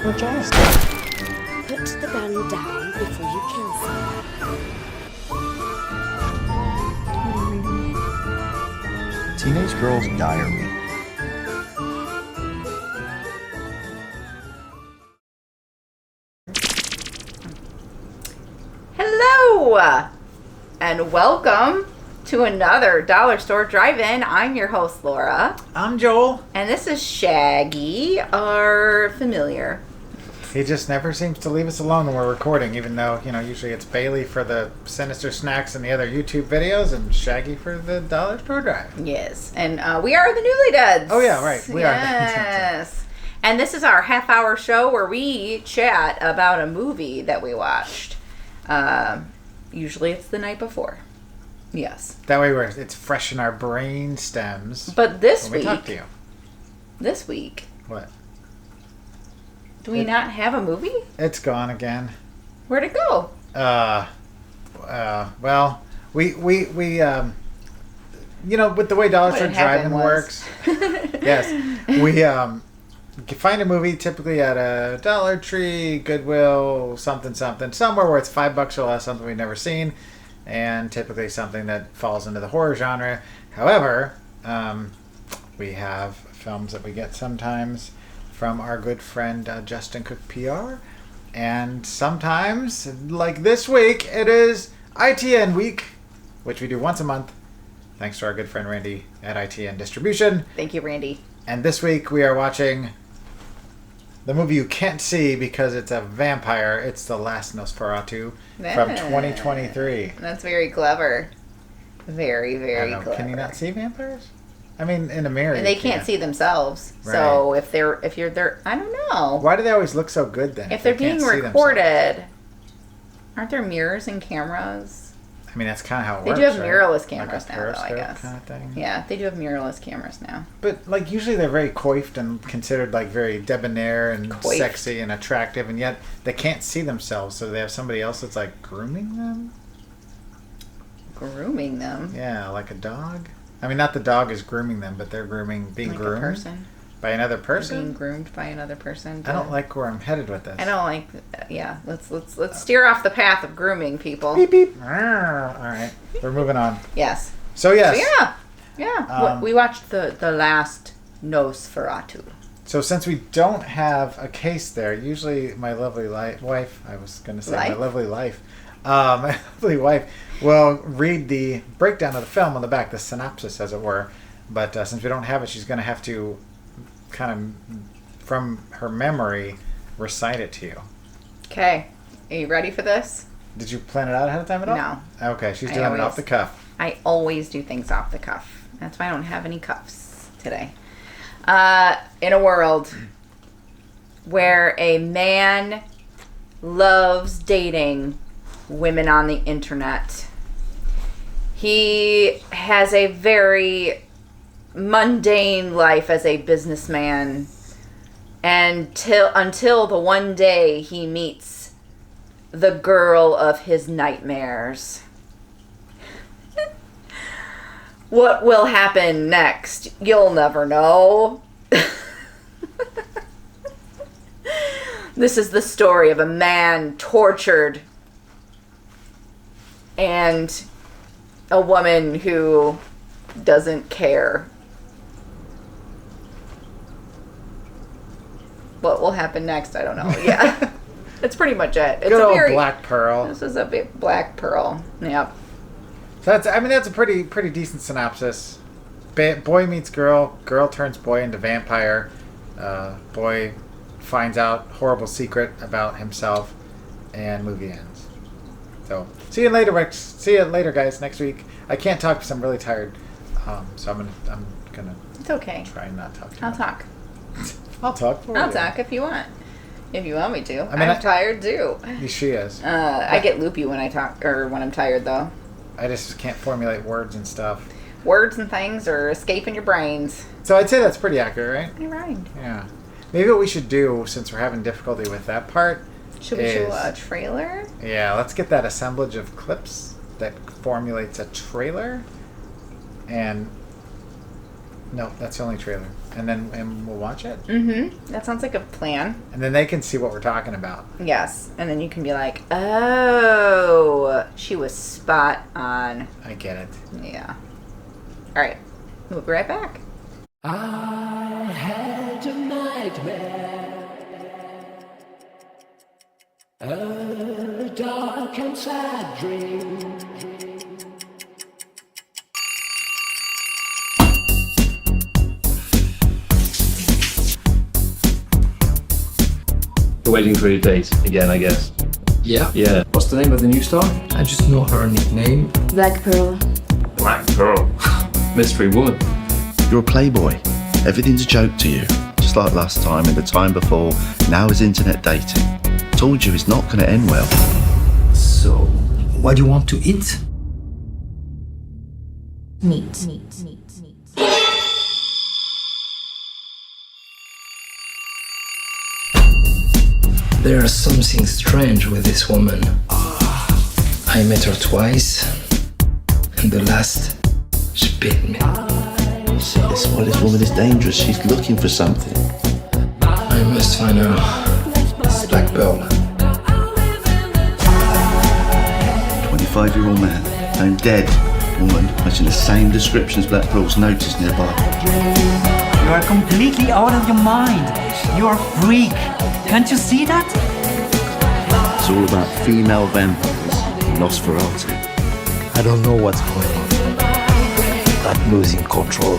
your chest. Put the gun down before you kill someone. Teenage Girl's Diary. Hello, and welcome to another Dollar Store Drive-In. I'm your host, Laura. I'm Joel. And this is Shaggy, our familiar. He just never seems to leave us alone when we're recording, even though, usually it's Bailey for the Sinister Snacks and the other YouTube videos, and Shaggy for the Dollar Store Drive. Yes, and we are the Newlydeads. Oh, yeah, right. We are. Yes. And this is our half-hour show where we chat about a movie that we watched. Usually it's the night before. Yes. That way it's fresh in our brain stems. But this when week... we talk to you. This week... What? Do we not have a movie? It's gone again. Where'd it go? Well, we with the way Dollar Store Drive-In works. Yes. We find a movie typically at a Dollar Tree, Goodwill, something, somewhere where it's $5 or less, something we've never seen, and typically something that falls into the horror genre. However, we have films that we get sometimes from our good friend Justin Cook PR, and sometimes, like this week, it is ITN week, which we do once a month, thanks to our good friend Randy at ITN Distribution. Thank you, Randy. And this week we are watching the movie you can't see because it's a vampire. It's the Last Nosferatu from 2023. That's very clever. Very, very clever. Can you not see vampires? I mean, in a mirror. They can't see themselves. Right. So if you're there, I don't know. Why do they always look so good then? If they're being can't see recorded, aren't there mirrors and cameras? I mean, that's kind of how it They works. do have right? mirrorless cameras like a now, though, I periscope guess. kind of thing. Yeah, they do have mirrorless cameras now. But like usually they're very coiffed and considered like very debonair and Coiffed. sexy and attractive, and yet they can't see themselves, so they have somebody else that's like grooming them. Grooming them? Yeah, like a dog. I mean, not the dog is grooming them, but they're being Like groomed a person. by another Being person. groomed by another person. I don't like where I'm headed with this. I don't like. Yeah, let's steer off the path of grooming people. Beep beep. All right, we're moving on. Yes. So yes. So yeah. We watched the Last Nosferatu. So since we don't have a case there, usually my lovely wife, I was going to say my lovely life, my lovely wife will read the breakdown of the film on the back, the synopsis as it were. But since we don't have it, she's going to have to kind of, from her memory, recite it to you. Okay. Are you ready for this? Did you plan it out ahead of time at all? No. Okay, she's doing it off the cuff. I always do things off the cuff. That's why I don't have any cuffs today. In a world where a man loves dating women on the internet, he has a very mundane life as a businessman until the one day he meets the girl of his nightmares. What will happen next? You'll never know. This is the story of a man tortured and a woman who doesn't care. What will happen next? I don't know. Yeah. That's pretty much it. It's Good a old very Black Pearl. This is a big Black Pearl. Yep. So that's a pretty decent synopsis. Boy meets girl, girl turns boy into vampire. Boy finds out horrible secret about himself, and movie ends. So see you later, Rex. See you later, guys. Next week. I can't talk because I'm really tired. So I'm gonna. It's okay. Try not to talk. I'll talk. I'll talk for you. I'll talk if you want. If you want me to. I mean, I'm tired too. She is. I get loopy when I talk, or when I'm tired though. I just can't formulate words and stuff. Words and things are escaping your brains. So I'd say that's pretty accurate, right? You're right. Yeah. Maybe what we should do, since we're having difficulty with that part, Should we show a trailer? Yeah, let's get that assemblage of clips that formulates a trailer, and No, that's the only trailer. And we'll watch it. Mm-hmm. That sounds like a plan. And then they can see what we're talking about. Yes. And then you can be like, oh, she was spot on. I get it. Yeah. All right. We'll be right back. I had a nightmare, a dark and sad dream. You're waiting for your date again, I guess. Yeah. Yeah. What's the name of the new star? I just know her nickname. Black Pearl. Black Pearl. Mystery woman. You're a playboy. Everything's a joke to you. Just like last time and the time before, now is internet dating. Told you it's not going to end well. So, what do you want to eat? Meat. There's something strange with this woman. I met her twice, and the last, she bit me. This woman is dangerous. She's looking for something. I must find her. It's Black Pearl. 25-year-old man, found dead. Woman matching the same description as Black Pearl's notice nearby. You are completely out of your mind. You are a freak. Can't you see that? It's all about female vampires and Nosferatu. I don't know what's going on. I'm losing control.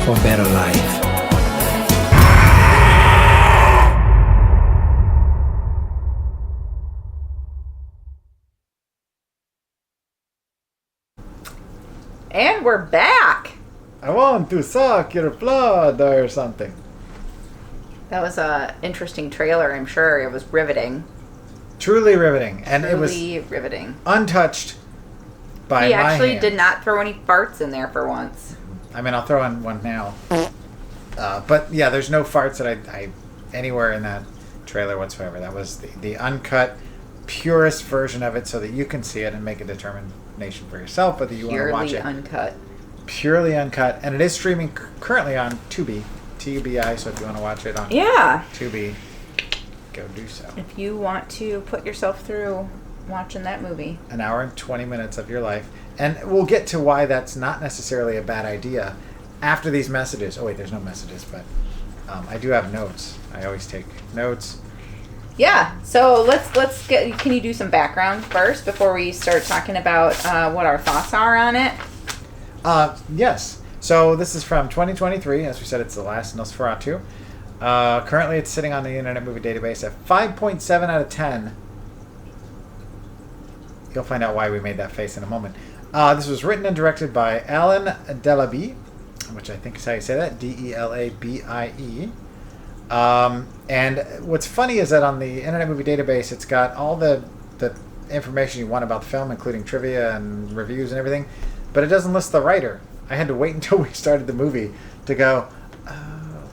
For better life. And we're back. I want to suck your blood or something. That was a interesting trailer, I'm sure. It was riveting. Truly riveting. And it was Truly riveting. untouched by He my actually hand. did not throw any farts in there for once. I mean, I'll throw in one now. But yeah, there's no farts that I anywhere in that trailer whatsoever. That was the uncut, purest version of it so that you can see it and make a determination for yourself whether you want to watch Purely it. uncut. Purely uncut. And it is streaming currently on Tubi. TUBI, so if you want to watch it on Yeah. Tubi, go do so. If you want to put yourself through watching that movie. An hour and 20 minutes of your life. And we'll get to why that's not necessarily a bad idea after these messages. Oh, wait, there's no messages, but I do have notes. I always take notes. Yeah, so let's get. Can you do some background first before we start talking about what our thoughts are on it? Yes. So this is from 2023. As we said, it's the last Nosferatu. Currently, it's sitting on the Internet Movie Database at 5.7 out of 10. You'll find out why we made that face in a moment. This was written and directed by Alan Delabie, which I think is how you say that, Delabie. And what's funny is that on the Internet Movie Database, it's got all the information you want about the film, including trivia and reviews and everything, but it doesn't list the writer. I had to wait until we started the movie to go, oh,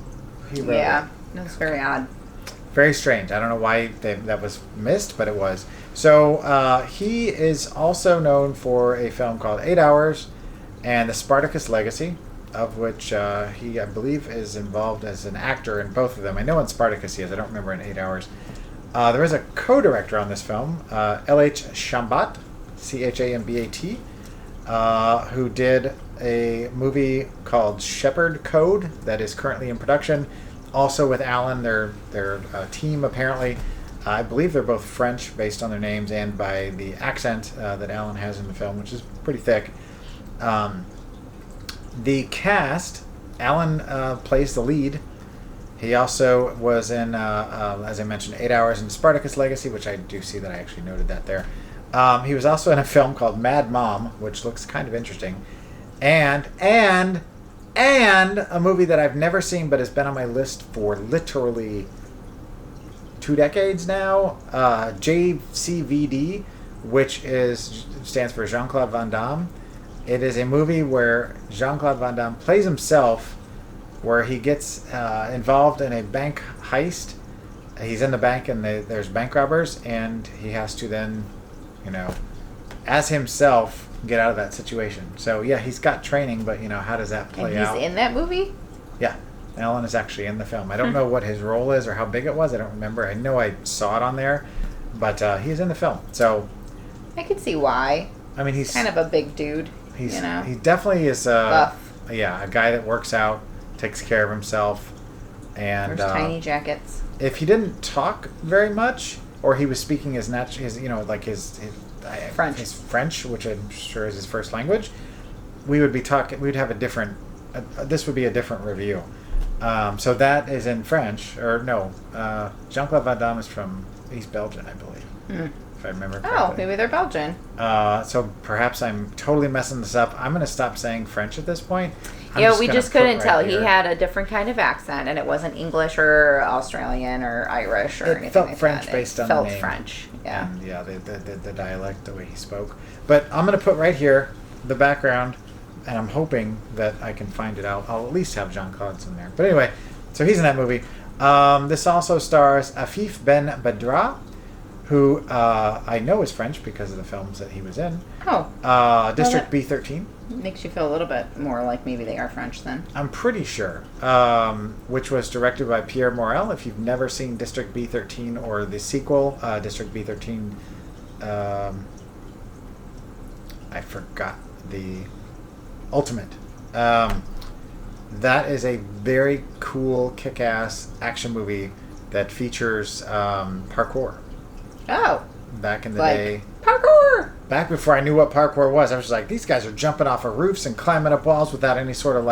he wrote Yeah, it. it was very odd. Very strange. I don't know why that was missed, but it was. So he is also known for a film called 8 Hours and The Spartacus Legacy, of which he, I believe, is involved as an actor in both of them. I know in Spartacus he is. I don't remember in 8 Hours. There is a co-director on this film, L.H. Chambat, Chambat, who did a movie called Shepherd Code that is currently in production. Also with Alan, their team apparently. I believe they're both French based on their names and by the accent that Alan has in the film, which is pretty thick. The cast, Alan plays the lead. He also was in, as I mentioned, 8 Hours and Spartacus Legacy, which I do see that I actually noted that there. He was also in a film called Mad Mom, which looks kind of interesting. And a movie that I've never seen but has been on my list for literally 2 decades now, JCVD, which stands for Jean-Claude Van Damme. It is a movie where Jean-Claude Van Damme plays himself, where he gets involved in a bank heist. He's in the bank and there's bank robbers, and he has to then, as himself, get out of that situation. So yeah, he's got training, but how does that play out? And he's in that movie? Yeah, Alan is actually in the film. I don't know what his role is or how big it was. I don't remember. I know I saw it on there, but he's in the film. So I can see why. I mean, he's kind of a big dude. He definitely is buff. Yeah, a guy that works out, takes care of himself, and wears tiny jackets. If he didn't talk very much, or he was speaking his French. His French, which I'm sure is his first language, we would be talking. We'd have a different. This would be a different review. So that is in French, or no? Jean-Claude Van Damme is from East Belgium, I believe. If I remember correctly. Oh, maybe they're Belgian. So perhaps I'm totally messing this up. I'm going to stop saying French at this point. We just couldn't tell. He had a different kind of accent, and it wasn't English or Australian or Irish or anything felt like French that. based on felt the name. French, yeah. And yeah, the dialect, the way he spoke. But I'm going to put right here the background, and I'm hoping that I can find it out. I'll at least have Jean-Claude's in there. But anyway, so he's in that movie. This also stars Afif Ben Badra, who I know is French because of the films that he was in. Oh. District B13. Makes you feel a little bit more like maybe they are French then. I'm pretty sure. Which was directed by Pierre Morel. If you've never seen District B13 or the sequel, District B13, I forgot the Ultimate. That is a very cool, kick-ass action movie that features parkour. Oh. Back in the day. Parkour! Back before I knew what parkour was, I was just like, these guys are jumping off of roofs and climbing up walls without any sort of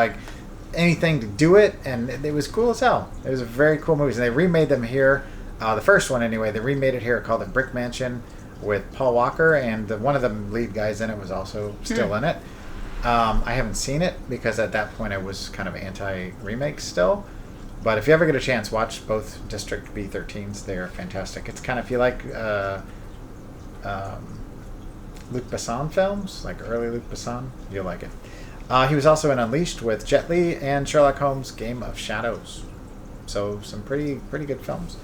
anything to do it, and it was cool as hell. It was a very cool movie, and they remade them here. The first one, anyway, they remade it here, called it Brick Mansion, with Paul Walker, and one of the lead guys in it was also still in it. I haven't seen it because at that point I was kind of anti-remake still. But if you ever get a chance, watch both District B13s. They're fantastic. It's kind of, if you like Luc Besson films, like early Luc Besson, you'll like it. He was also in Unleashed with Jet Li and Sherlock Holmes' Game of Shadows. So some pretty good films.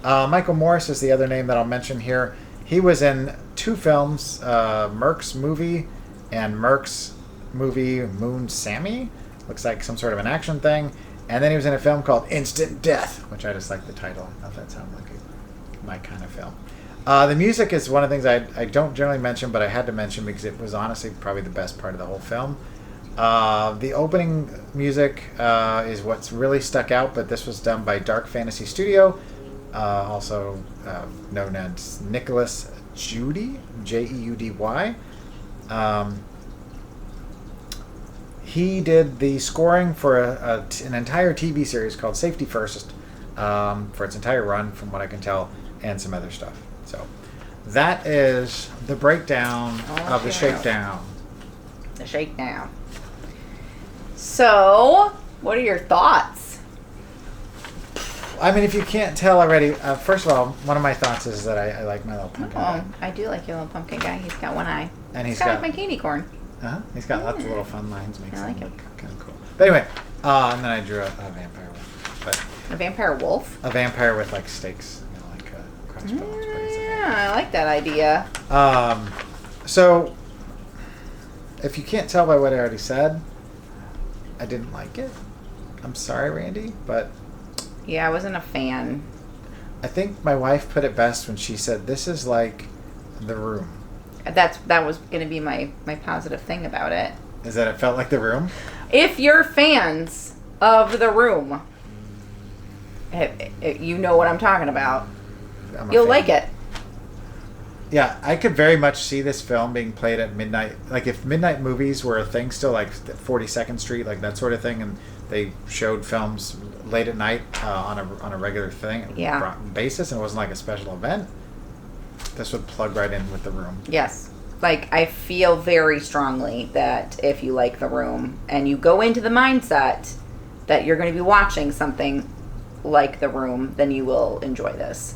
Michael Morris is the other name that I'll mention here. He was in two films, Merck's Movie and Merck's movie Moon Sammy. Looks like some sort of an action thing. And then he was in a film called Instant Death, which I just like the title. I thought that sounded like my kind of film. The music is one of the things I don't generally mention, but I had to mention because it was honestly probably the best part of the whole film. The opening music is what's really stuck out, but this was done by Dark Fantasy Studio, also known as Nicholas Judy, Jeudy. He did the scoring for an entire TV series called Safety First for its entire run, from what I can tell, and some other stuff. So that is the breakdown of the Shakedown. The Shakedown. So, what are your thoughts? I mean, if you can't tell already, first of all, one of my thoughts is that I like my little pumpkin guy. I do like your little pumpkin guy. He's got one eye. And he's got like my candy corn. He's got lots of little fun lines. Makes I like him him. kind of cool. But anyway, and then I drew a vampire wolf. But A vampire wolf? a vampire with like stakes, crossbones. But it's a vampire. Yeah, I like that idea. So, if you can't tell by what I already said, I didn't like it. I'm sorry, Randy, but Yeah, I wasn't a fan. I think my wife put it best when she said, "This is like The Room." That was going to be my positive thing about it. Is that it felt like The Room? If you're fans of The Room, you know what I'm talking about. You'll like it. Yeah, I could very much see this film being played at midnight. Like if midnight movies were a thing still, like 42nd Street, like that sort of thing, and they showed films late at night on a regular basis, and it wasn't like a special event, this would plug right in with The Room. Yes. Like, I feel very strongly that if you like The Room and you go into the mindset that you're going to be watching something like The Room, then you will enjoy this.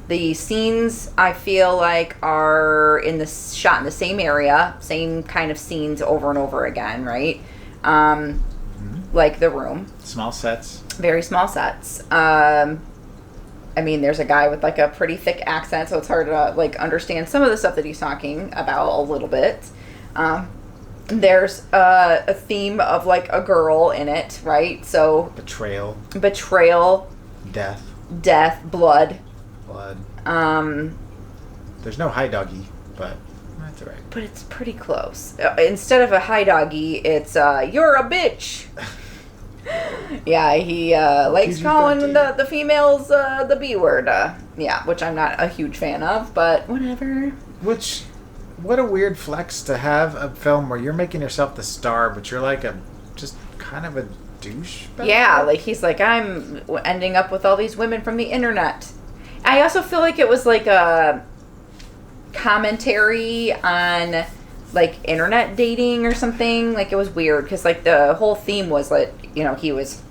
The scenes, I feel like, are shot in the same area, same kind of scenes over and over again, right? Like The Room. Small sets. Very small sets. I mean, there's a guy with like a pretty thick accent, so it's hard to like understand some of the stuff that he's talking about a little bit. There's a theme of like a girl in it, right? So Betrayal, betrayal, death, blood. There's no high doggy, but that's all right. But it's pretty close. Instead of a hi doggy, it's you're a bitch. Yeah, he likes calling PG-13. the females the B word. Yeah, which I'm not a huge fan of, but whatever. What a weird flex to have a film where you're making yourself the star, but you're like just kind of a douche. Yeah, like he's like, I'm ending up with all these women from the internet. I also feel like it was like a commentary on like internet dating or something. Like it was weird because like the whole theme was like, you know, he was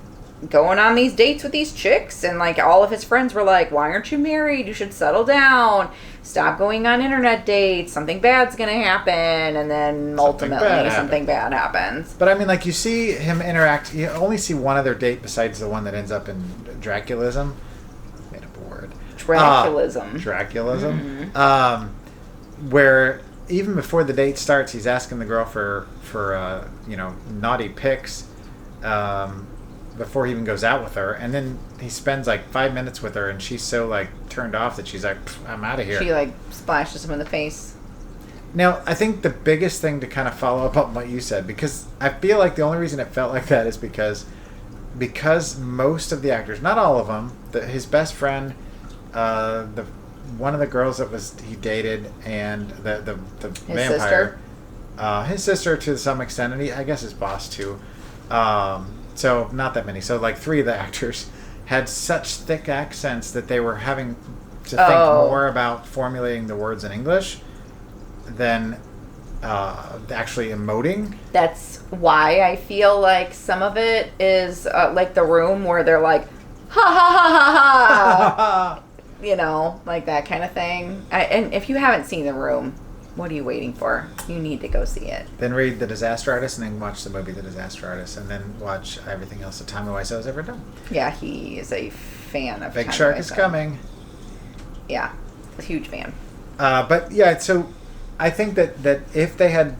going on these dates with these chicks and like all of his friends were like, why aren't you married? You should settle down. Stop going on internet dates. Something bad's gonna happen. And then ultimately something bad happens. But I mean, like you see him interact. You only see one other date besides the one that ends up in Draculism. Made up a word. Draculism. Draculism. Where even before the date starts, he's asking the girl for naughty pics before he even goes out with her, and then he spends like 5 minutes with her, and she's so like turned off that she's like, I'm out of here. She like splashes him in the face. Now, I think the biggest thing to kind of follow up on what you said, because I feel like the only reason it felt like that is because most of the actors, not all of them, his best friend, one of the girls that he dated, and the vampire, his sister to some extent, and I guess his boss too. So not that many. So like 3 of the actors had such thick accents that they were having to think more about formulating the words in English than actually emoting. That's why I feel like some of it is like The Room, where they're like, ha ha ha ha ha. You know, like that kind of thing. And if you haven't seen The Room, what are you waiting for? You need to go see it. Then read The Disaster Artist, and then watch the movie The Disaster Artist, and then watch everything else that Tommy Wiseau's ever done. Yeah, he is a fan of Big Tommy Shark Wiseau. is coming. Yeah, a huge fan. But yeah, so I think that if they had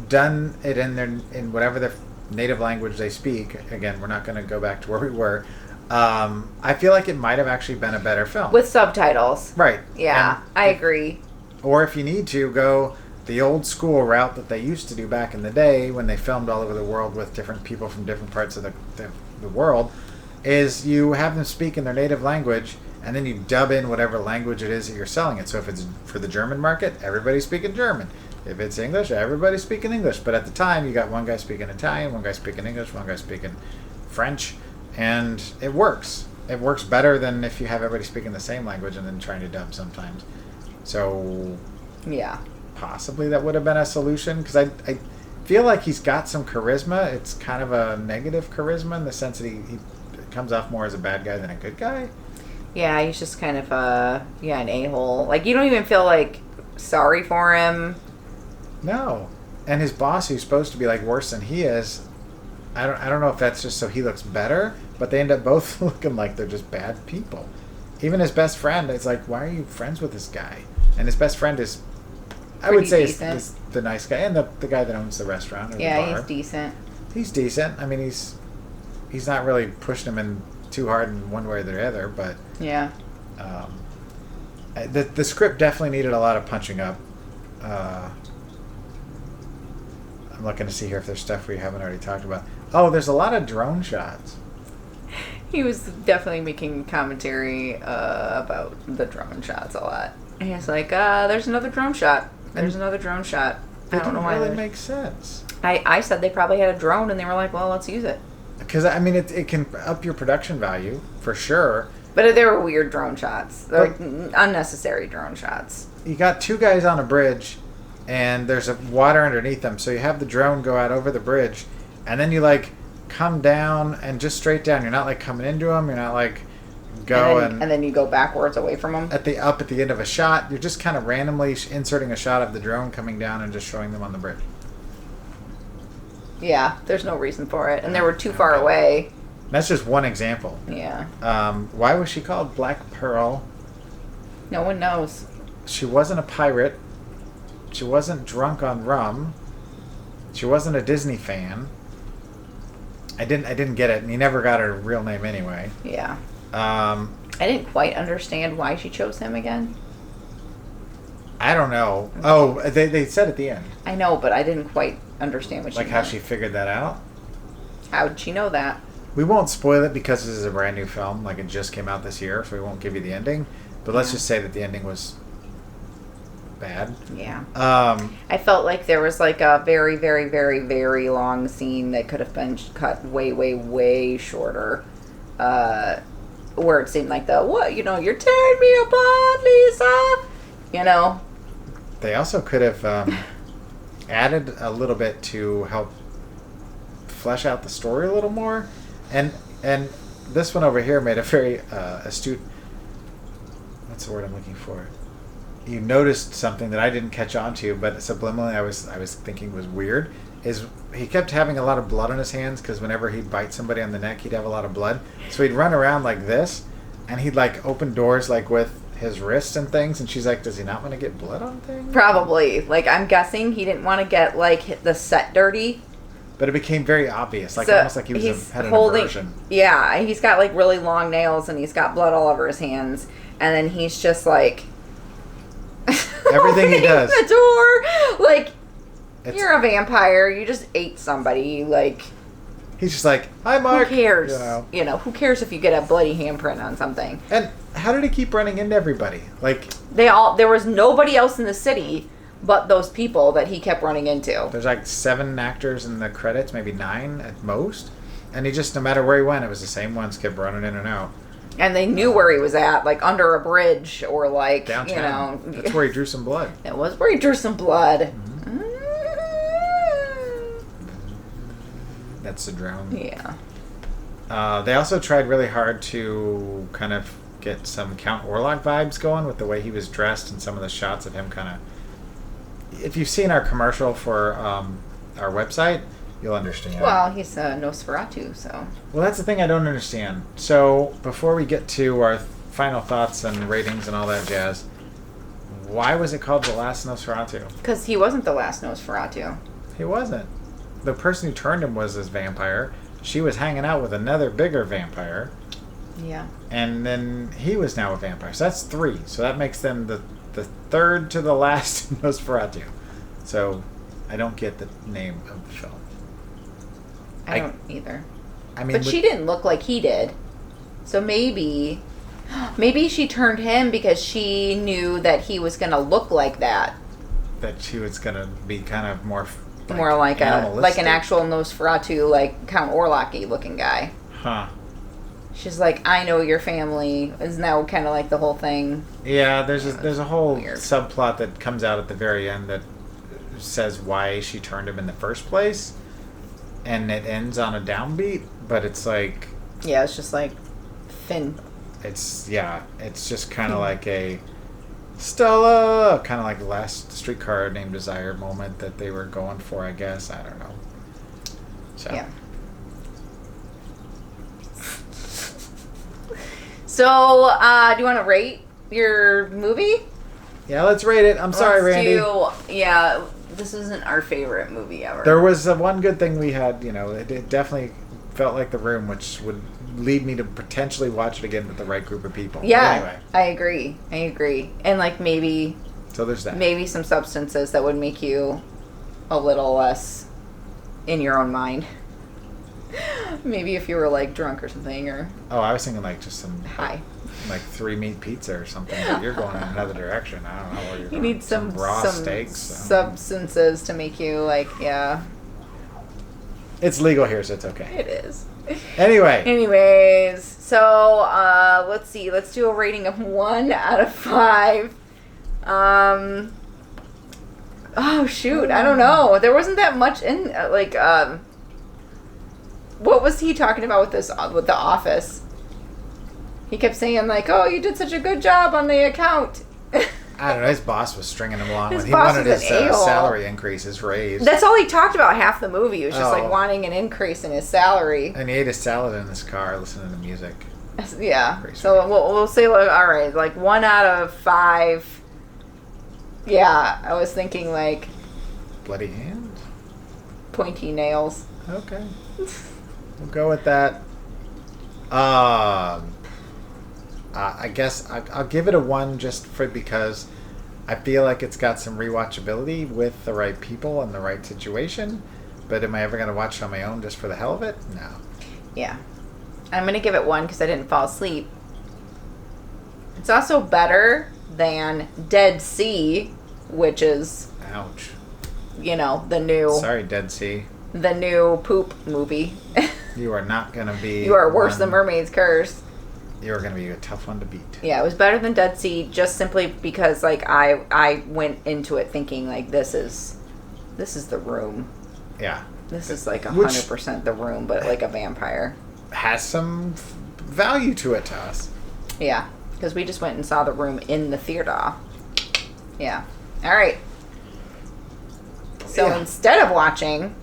done it in whatever their native language they speak, again, we're not going to go back to where we were. I feel like it might have actually been a better film With subtitles. Right. Yeah, I agree. Or if you need to, go the old school route that they used to do back in the day when they filmed all over the world with different people from different parts of the world, is you have them speak in their native language, and then you dub in whatever language it is that you're selling it. So if it's for the German market, everybody's speaking German. If it's English, everybody's speaking English. But at the time, you got one guy speaking Italian, one guy speaking English, one guy speaking French, and it works. It works better than if you have everybody speaking the same language and then trying to dub sometimes. So, yeah, possibly that would have been a solution, because I feel like he's got some charisma. It's kind of a negative charisma in the sense that he comes off more as a bad guy than a good guy. Yeah, he's just kind of an a-hole. Like, you don't even feel like sorry for him. No. And his boss, who's supposed to be like worse than he is, I don't know if that's just so he looks better, but they end up both looking like they're just bad people. Even his best friend, it's like, why are you friends with this guy? And his best friend is, I would say, is the nice guy, and the guy that owns the restaurant or the bar. He's decent. He's decent. I mean, he's not really pushing him in too hard in one way or the other, but yeah. The script definitely needed a lot of punching up. I'm looking to see here if there's stuff we haven't already talked about. Oh, there's a lot of drone shots. He was definitely making commentary about the drone shots a lot. And he's like, there's another drone shot. There's another drone shot. I don't know why. It didn't really make sense. I said they probably had a drone, and they were like, well, let's use it. Because, I mean, it can up your production value, for sure. But there were weird drone shots. Like, unnecessary drone shots. You got 2 guys on a bridge, and there's water underneath them, so you have the drone go out over the bridge, and then you, like, come down and just straight down. You're not, like, coming into them. You're not, like, going... And then you go backwards away from them. At the end of a shot, you're just kind of randomly inserting a shot of the drone coming down and just showing them on the bridge. Yeah, there's no reason for it. And they were too far away. That's just one example. Yeah. Why was she called Black Pearl? No one knows. She wasn't a pirate. She wasn't drunk on rum. She wasn't a Disney fan. I didn't get it, and he never got her real name anyway. Yeah. I didn't quite understand why she chose him again. I don't know. Oh, they said at the end. I know, but I didn't quite understand what she Like how meant. she figured that out. How did she know that? We won't spoil it because this is a brand new film. Like, it just came out this year, so we won't give you the ending. But let's just say that the ending was bad. Yeah. I felt like there was like a very, very, very, very long scene that could have been cut way, way, way shorter. Where it seemed like you're tearing me apart, Lisa. They also could have added a little bit to help flesh out the story a little more. And this one over here made a very astute... What's the word I'm looking for? You noticed something that I didn't catch on to, but subliminally I was thinking was weird. Is he kept having a lot of blood on his hands because whenever he'd bite somebody on the neck, he'd have a lot of blood. So he'd run around like this, and he'd like open doors like with his wrists and things. And she's like, "Does he not want to get blood on things?" Probably. Like, I'm guessing he didn't want to get like the set dirty. But it became very obvious, like So almost like he had an aversion. Yeah, he's got like really long nails and he's got blood all over his hands, and then he's just like Everything he does. the door, like you're a vampire. You just ate somebody. Like, he's just like, "Hi, Mark." who cares? You know. Who cares if you get a bloody handprint on something? And how did he keep running into everybody? Like, there was nobody else in the city but those people that he kept running into. there's like 7 actors in the credits, maybe 9 at most. And he just, no matter where he went, it was the same ones kept running in and out. And they knew where he was at, like under a bridge or like, Downtown. That's where he drew some blood. It was where he drew some blood. That's the drone. Yeah. They also tried really hard to kind of get some Count Orlok vibes going with the way he was dressed and some of the shots of him kind of... If you've seen our commercial for our website, you'll understand. Well, he's a Nosferatu, so... Well, that's the thing I don't understand. So, before we get to our final thoughts and ratings and all that jazz, why was it called The Last Nosferatu? Because he wasn't the last Nosferatu. He wasn't. The person who turned him was this vampire. She was hanging out with another bigger vampire. Yeah. And then he was now a vampire. So that's 3. So that makes them the third to the last Nosferatu. So I don't get the name of the film. I don't either. I mean, But she didn't look like he did. So maybe she turned him because she knew that he was going to look like that. that she was gonna be kind of more Like an animalistic. actual Nosferatu, like Count Orlok-y looking guy. Huh. She's like, I know your family. Is now kind of like the whole thing. Yeah, there's a whole weird. subplot that comes out at the very end that says why she turned him in the first place, and it ends on a downbeat. But it's like, Yeah, it's just like Finn. it's just kind of like a Stella, kind of like the last Streetcar Named Desire moment that they were going for, I guess. I don't know. So. Yeah. So, do you want to rate your movie? Yeah, let's rate it. I'm sorry, Randy. Yeah, this isn't our favorite movie ever. There was one good thing we had, it definitely felt like The Room, which would lead me to potentially watch it again with the right group of people. Yeah, But anyway, I agree. And like maybe so there's that. maybe some substances that would make you a little less in your own mind. Maybe if you were like drunk or something, or Oh, I was thinking like just some high. like 3 meat pizza or something. But you're going in another direction. I don't know where you're You going. need some raw some steaks. substances to make you like, yeah. It's legal here, so it's okay. It is. Anyway, Anyways, so let's see. Let's do a rating of 1 out of 5. Oh shoot, I don't know. There wasn't that much in what was he talking about with the Office? He kept saying like, "Oh, you did such a good job on the account." I don't know. His boss was stringing him along. His He boss wanted was his an a-hole. salary increases raised. That's all he talked about half the movie. He was just Oh. like wanting an increase in his salary. And he ate a salad in his car listening to music. Yeah. Crazy. So we'll say like, all right, like 1 out of 5. Yeah, I was thinking like Bloody hands? pointy nails. Okay. We'll go with that. I guess I'll give it a 1 just because I feel like it's got some rewatchability with the right people and the right situation. But am I ever going to watch it on my own just for the hell of it? No. Yeah. I'm going to give it 1 because I didn't fall asleep. It's also better than Dead Sea, which is, Ouch. you know, the new Sorry, Dead Sea. the new poop movie. You are not going to be... You are worse than Mermaid's Curse. You're going to be a tough one to beat. Yeah, it was better than Dead Sea just simply because like I went into it thinking like this is The Room. Yeah. This is like Which- 100% The Room, but like a vampire. Has some value to it to us. Yeah, because we just went and saw The Room in the theater. Yeah. All right. So Yeah. instead of watching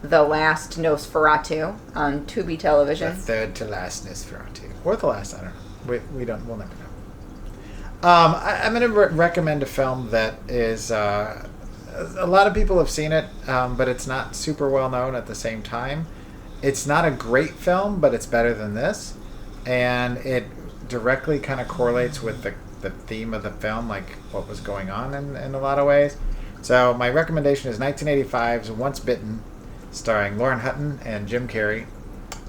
The Last Nosferatu on Tubi The television, third to last Nosferatu. Or the last, I don't know. We'll never know. I'm going to recommend a film that is... a lot of people have seen it, but it's not super well known at the same time. It's not a great film, but it's better than this. And it directly kind of correlates with the theme of the film, like what was going on in a lot of ways. So my recommendation is 1985's Once Bitten, starring Lauren Hutton and Jim Carrey,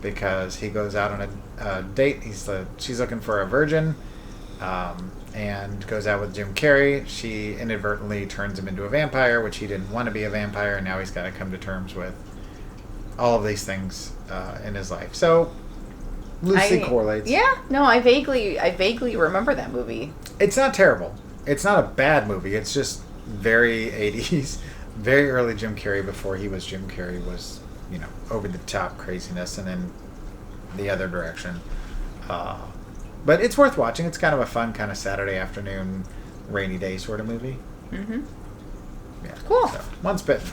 because he goes out on a date. She's looking for a virgin, and goes out with Jim Carrey. She inadvertently turns him into a vampire, which he didn't want to be a vampire, and now he's got to come to terms with all of these things in his life. So loosely correlates. Yeah, no, I vaguely remember that movie. It's not terrible. It's not a bad movie. It's just very 80s, very early Jim Carrey before he was Jim Carrey was, over the top craziness, and then the other direction. But it's worth watching. It's kind of a fun kind of Saturday afternoon, rainy day sort of movie. Mm-hmm. Yeah. Cool. So, Once Bitten.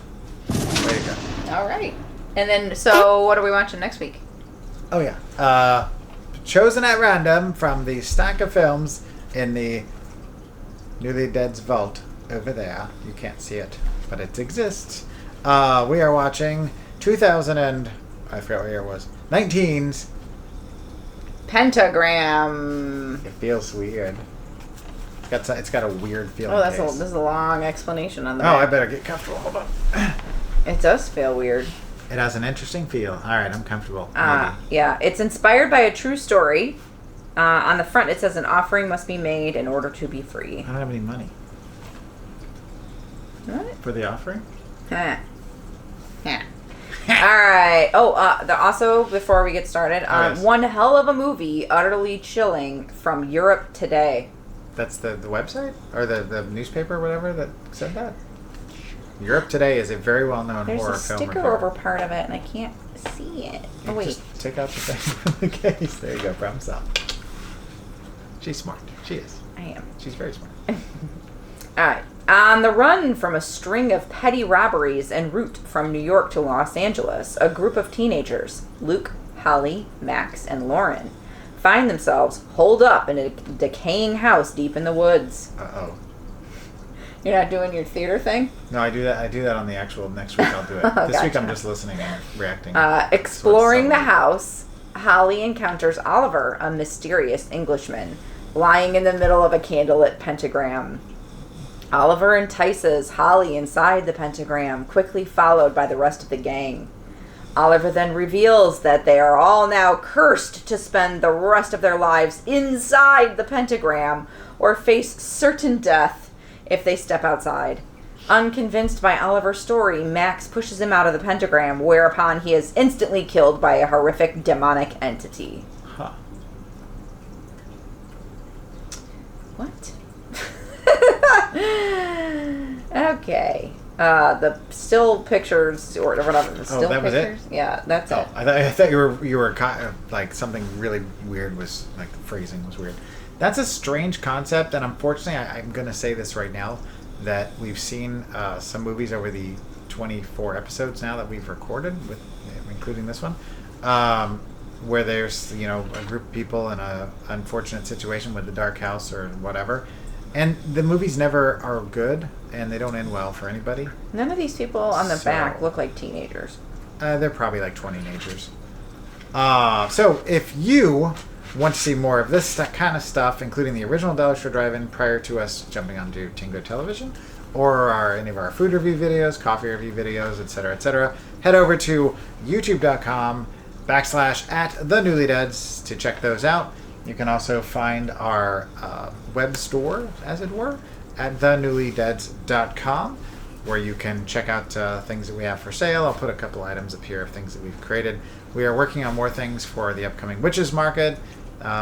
Way to go. All right. And then, so what are we watching next week? Oh, yeah. Chosen at random from the stack of films in the Newlydeads vault over there. You can't see it, but it exists. We are watching 2000 and... I forgot what year it was. 19's Pentagram. It feels weird. It's got a weird feeling. Oh, this is a long explanation on the I back. better get comfortable. Hold on. It does feel weird. It has an interesting feel. All right, I'm comfortable. Maybe. Yeah, it's inspired by a true story. On the front, it says an offering must be made in order to be free. I don't have any money. What? For the offering? Huh. Yeah. All right. Oh, also, before we get started, yes. one hell of a movie, utterly chilling, from Europe Today. That's the website? Or the newspaper or whatever that said that? Europe Today is a very well-known There's horror a film sticker reviewer. over part of it, and I can't see it. Oh, wait. Just take out the thing from the case. There you go. Problem solved. She's smart. She is. I am. She's very smart. All right. On the run from a string of petty robberies en route from New York to Los Angeles, a group of teenagers, Luke, Holly, Max, and Lauren, find themselves holed up in a decaying house deep in the woods. Uh-oh. You're not doing your theater thing? No, I do that on the actual next week. I'll do it. This week I'm just listening and reacting. Exploring the house, Holly encounters Oliver, a mysterious Englishman, lying in the middle of a candlelit pentagram. Oliver entices Holly inside the pentagram, quickly followed by the rest of the gang. Oliver then reveals that they are all now cursed to spend the rest of their lives inside the pentagram or face certain death if they step outside. Unconvinced by Oliver's story, Max pushes him out of the pentagram, whereupon he is instantly killed by a horrific demonic entity. Huh. What? Okay. The still pictures or whatever. The still that was it? pictures. Yeah, that's it. I thought you were like something really weird was like the phrasing was weird. That's a strange concept, and unfortunately, I'm going to say this right now that we've seen some movies over the 24 episodes now that we've recorded, with including this one, where there's a group of people in a unfortunate situation with the dark house or whatever, And the movies never are good, and they don't end well for anybody. None of these people on the So- back look like teenagers. They're probably like 20-agers. So if you want to see more of this kind of stuff, including the original Dollar Store Drive-In prior to us jumping onto Tingo Television, or any of our food review videos, coffee review videos, etc., head over to youtube.com/@thenewlydeads to check those out. You can also find our web store, as it were, at thenewlydeads.com, where you can check out things that we have for sale. I'll put a couple items up here of things that we've created. We are working on more things for the upcoming Witches Market,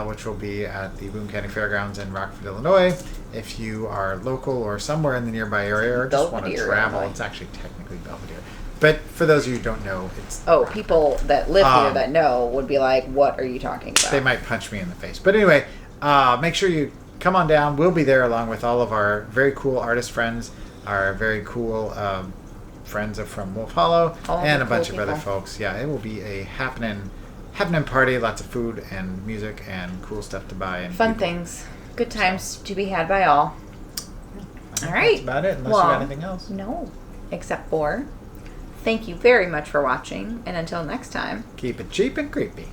which will be at the Boone County Fairgrounds in Rockford, Illinois. If you are local or somewhere in the nearby area or just want to Belvedere, travel, Illinois. it's actually technically Belvedere. But for those of you who don't know, it's People that live here that know would be like, what are you talking about? they might punch me in the face. But anyway, make sure you come on down. We'll be there along with all of our very cool artist friends, our very cool friends from Wolf Hollow, All and the a bunch cool of other people. folks. Yeah, it will be a happening party. Lots of food and music and cool stuff to buy. And Fun people. things. Good times to be had by all. All right. That's about it, unless Well, you got anything else. No, except for thank you very much for watching, and until next time. Keep it cheap and creepy.